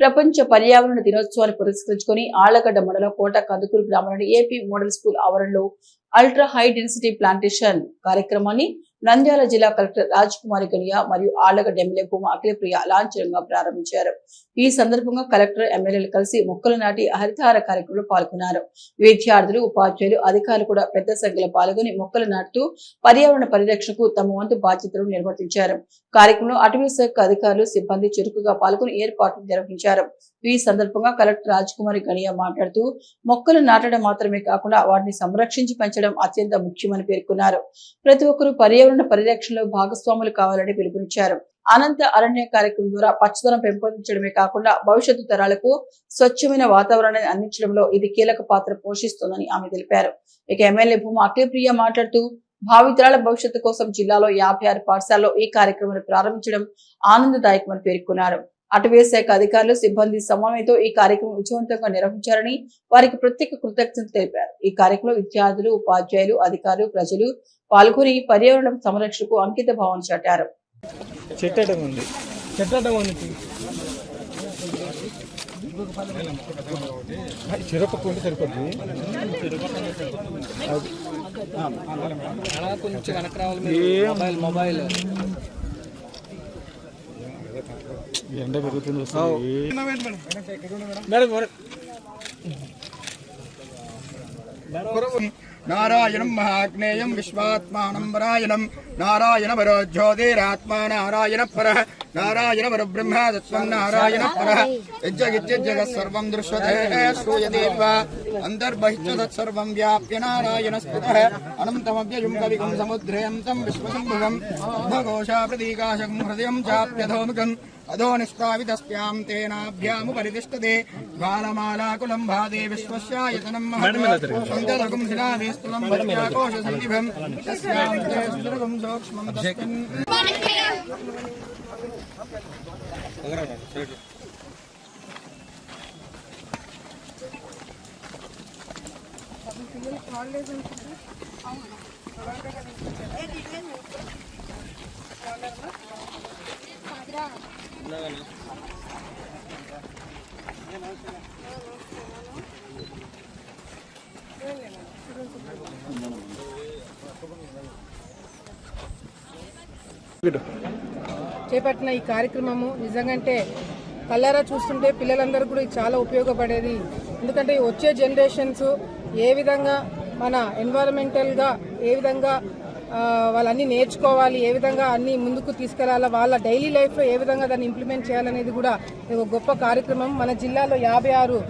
ప్రపంచ పర్యావరణ దినోత్సవాన్ని పురస్కరించుకుని ఆళ్లగడ్డ మండలం కోట కందుకూరు గ్రామంలోని ఏపీ మోడల్ స్కూల్ ఆవరణలో అల్ట్రా హై డెన్సిటీ ప్లాంటేషన్ కార్యక్రమాన్ని నంద్యాల జిల్లా కలెక్టర్ రాజ్ కుమారి గనియా మరియు ఆళ్లగడ్డ ఎమ్మెల్యే భూమా అఖిలప్రియ లాంఛనంగా ప్రారంభించారు. ఈ సందర్భంగా కలెక్టర్ ఎమ్మెల్యేలు కలిసి మొక్కలు నాటి హరితహార కార్యక్రమంలో పాల్గొన్నారు. విద్యార్థులు, ఉపాధ్యాయులు, అధికారులు కూడా పెద్ద సంఖ్యలో పాల్గొని మొక్కలు నాటుతూ పర్యావరణ పరిరక్షణకు తమ వంతు బాధ్యతలు నిర్వర్తించారు. కార్యక్రమంలో అటవీ శాఖ అధికారులు, సిబ్బంది చురుకుగా పాల్గొని ఏర్పాట్లు నిర్వహించారు. ఈ సందర్భంగా కలెక్టర్ రాజ్ కుమారి గనియా మాట్లాడుతూ మొక్కలు నాటడం మాత్రమే కాకుండా వాటిని సంరక్షించి పెంచడం అత్యంత ముఖ్యమని పేర్కొన్నారు. ప్రతి ఒక్కరూ పర్యావరణ పరిరక్షణలో భాగస్వాములు కావాలని పిలుపునిచ్చారు. అనంత అరణ్య కార్యక్రమం ద్వారా పచ్చదనం పెంపొందించడమే కాకుండా భవిష్యత్తు తరాలకు స్వచ్ఛమైన వాతావరణాన్ని అందించడంలో ఇది కీలక పాత్ర పోషిస్తుందని ఆమె తెలిపారు. ఇక ఎమ్మెల్యే భూమా అఖిలప్రియ మాట్లాడుతూ భావితరాల భవిష్యత్తు కోసం జిల్లాలో 56 పాఠశాలలో ఈ కార్యక్రమాన్ని ప్రారంభించడం ఆనందదాయకమని పేర్కొన్నారు. అటవీ శాఖ అధికారులు, సిబ్బంది సమన్వయంతో ఈ కార్యక్రమం విజయవంతంగా నిర్వహించారని వారికి ప్రత్యేక కృతజ్ఞతలు తెలిపారు. ఈ కార్యక్రమంలో విద్యార్థులు, ఉపాధ్యాయులు, అధికారులు, ప్రజలు పాల్గొని పర్యావరణ సంరక్షణకు అంకిత భావన చాటారు. ఎండ పెరుగుతుంది. నారాయణం మహాగ్నేయం విశ్వాత్మానం వరాయణం నారాయణ పరో జ్యోతిరాత్మా నారాయణ పరః నారాయణ పర బ్రహ్మ తత్వం నారాయణ పరః యజ్జగిజ్జగత్ సర్వం దృశ్యతే శ్రూయతే వా అంతర్బహిశ్చ తత్సర్వం వ్యాప్య నారాయణ స్థితః అనంతమవ్యయం కవికం సముద్రయంతం విశ్వసంభవం భగోషా ప్రతీకాశం హృదయం చాప్యధోముఖం అధో నిష్పావితస్యాం తేనాభ్యాముపరితిష్టతే బాలమాలాకులం భాదే విశ్వస్యాయతనం మహత్వం శిలావేస్తులం భక్త్యాకోశసంధిభం తస్యాం తేస్తురగం సూక్ష్మం తస్మిన్ చేపట్టిన ఈ కార్యక్రమము నిజంగానే కళ్ళారా చూస్తుంటే పిల్లలందరూ కూడా చాలా ఉపయోగపడేది. ఎందుకంటే వచ్చే జనరేషన్స్ ఏ విధంగా మన ఎన్వైరన్మెంటల్గా ఏ విధంగా వాళ్ళన్నీ నేర్చుకోవాలి, ఏ విధంగా అన్ని ముందుకు తీసుకెళ్లాలా, వాళ్ళ డైలీ లైఫ్లో ఏ విధంగా దాన్ని ఇంప్లిమెంట్ చేయాలనేది కూడా ఒక గొప్ప కార్యక్రమం. మన జిల్లాలో 56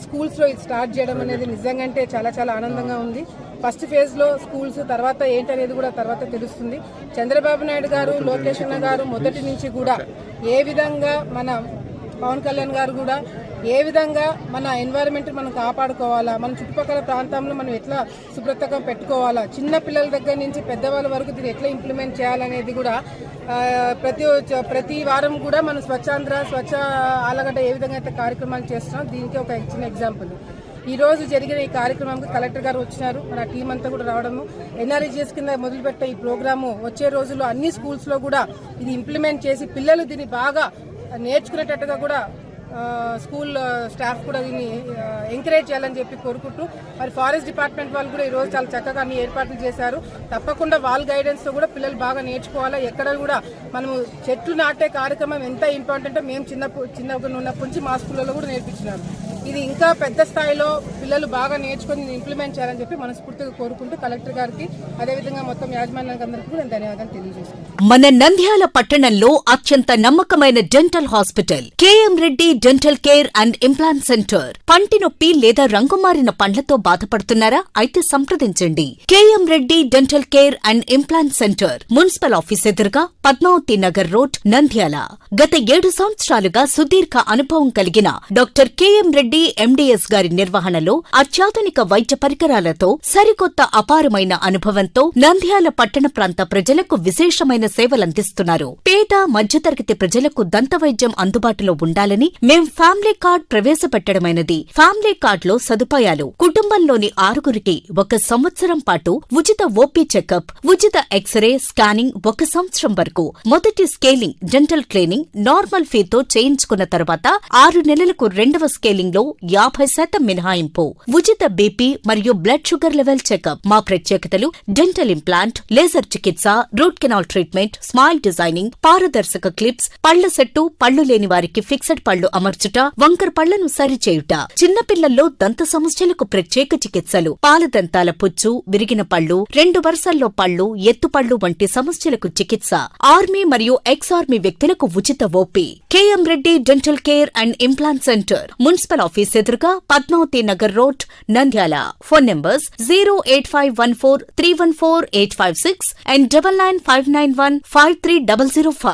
స్కూల్స్లో ఇది స్టార్ట్ చేయడం అనేది నిజంగానే చాలా చాలా ఆనందంగా ఉంది. ఫస్ట్ ఫేజ్లో స్కూల్స్, తర్వాత ఏంటనేది కూడా తర్వాత తెలుస్తుంది. చంద్రబాబు నాయుడు గారు, లోకేష్ అన్న గారు మొదటి నుంచి కూడా ఏ విధంగా మన పవన్ కళ్యాణ్ గారు కూడా ఏ విధంగా మన ఎన్వైరన్మెంట్ మనం కాపాడుకోవాలా, మన చుట్టుపక్కల ప్రాంతంలో మనం ఎట్లా శుభ్రతగా పెట్టుకోవాలా, చిన్న పిల్లల దగ్గర నుంచి పెద్దవాళ్ళ వరకు దీన్ని ఎట్లా ఇంప్లిమెంట్ చేయాలనేది కూడా ప్రతి వారం కూడా మనం స్వచ్ఛాంధ్ర, స్వచ్ఛ ఆళ్లగడ్డ ఏ విధంగా అయితే కార్యక్రమాలు చేస్తున్నాం దీనికి ఒక చిన్న ఎగ్జాంపుల్. ఈ రోజు జరిగిన ఈ కార్యక్రమానికి కలెక్టర్ గారు వచ్చినారు, మన టీం అంతా కూడా రావడము, ఎన్ఆర్ఈజీఎస్ కింద మొదలుపెట్టే ఈ ప్రోగ్రాము వచ్చే రోజుల్లో అన్ని స్కూల్స్లో కూడా ఇది ఇంప్లిమెంట్ చేసి పిల్లలు దీన్ని బాగా నేర్చుకునేటట్టుగా కూడా స్కూల్ స్టాఫ్ కూడా దీన్ని ఎంకరేజ్ చేయాలని చెప్పి కోరుకుంటూ, మరి ఫారెస్ట్ డిపార్ట్మెంట్ వాళ్ళు కూడా ఈరోజు చాలా చక్కగా అన్ని ఏర్పాట్లు చేశారు. తప్పకుండా వాళ్ళ గైడెన్స్తో కూడా పిల్లలు బాగా నేర్చుకోవాలా. ఎక్కడ కూడా మనము చెట్లు నాటే కార్యక్రమం ఎంత ఇంపార్టెంటో మేము చిన్నగా ఉన్నప్పటి నుంచి మా స్కూళ్ళలో కూడా నేర్పించినారు. ఇది ఇంకా పెద్ద స్థాయిలో పిల్లలు బాగా నేర్చుకుని ఇంప్లిమెంట్ చేయాలని చెప్పి మనస్ఫూర్తిగా కోరుకుంటూ కలెక్టర్ గారికి, అదేవిధంగా మొత్తం యాజమాన్యానికి అందరికీ కూడా ధన్యవాదాలు తెలియజేస్తున్నాను. మన నంద్యాల పట్టణంలో అత్యంత నమ్మకమైన dental hospital KM Reddy dental care and implant centre. పంటి నొప్పి లేదా రంగుమారిన పండ్లతో బాధపడుతున్నారా? అయితే సంప్రదించండి. KM Reddy dental care and implant centre, municipal office ఎదురుగా, పద్మావతి నగర్ రోడ్, నంద్యాల. గత 7 సంవత్సరాలుగా సుదీర్ఘ అనుభవం కలిగిన డాక్టర్ కేఎం రెడ్డి ఎండీఎస్ గారి నిర్వహణలో అత్యాధునిక వైద్య పరికరాలతో సరికొత్త అపారమైన అనుభవంతో నంద్యాల పట్టణ ప్రాంత ప్రజలకు విశేషమైన సేవలందిస్తున్నారు. పేద మధ్యతరగతి ప్రజలకు దంత వైద్యం అందుబాటులో ఉండాలని మేం ఫ్యామిలీ కార్డ్ ప్రవేశపెట్టడమైనది. ఫ్యామిలీ కార్డ్ లో సదుపాయాలు: కుటుంబంలోని 6గురికి 1 సంవత్సరం పాటు ఉచిత ఓపీ చెకప్, ఉచిత ఎక్స్రే స్కానింగ్ 1 సంవత్సరం వరకు, మొదటి స్కేలింగ్ డెంటల్ క్లీనింగ్ నార్మల్ ఫీతో చేయించుకున్న తర్వాత 6 నెలలకు 2వ స్కేలింగ్ లో 50% మినహాయింపు, ఉచిత బీపీ మరియు బ్లడ్ షుగర్ లెవెల్ చెకప్. మా ప్రత్యేకతలు: డెంటల్ ఇంప్లాంట్, లేజర్ చికిత్స, root canal treatment, smile designing, పారదర్శక క్లిప్స్, పళ్ల సెట్టు, పళ్లు లేని వారికి ఫిక్సెడ్ పళ్లు అమర్చుట, వంకర పళ్లను సరిచేయుట, చిన్నపిల్లల్లో దంత సమస్యలకు ప్రత్యేక చికిత్సలు, పాలదంతాల పుచ్చు, విరిగిన పళ్లు, 2 వరుసల్లో పళ్లు, ఎత్తుపళ్లు వంటి సమస్యలకు చికిత్స, ఆర్మీ మరియు ఎక్స్ ఆర్మీ వ్యక్తులకు ఉచిత OP. KM Reddy dental care and implant centre, municipal office ఎదురుగా, Padmavathi Nagar road, Nandyal. Phone numbers 08514314856 and 9959153005.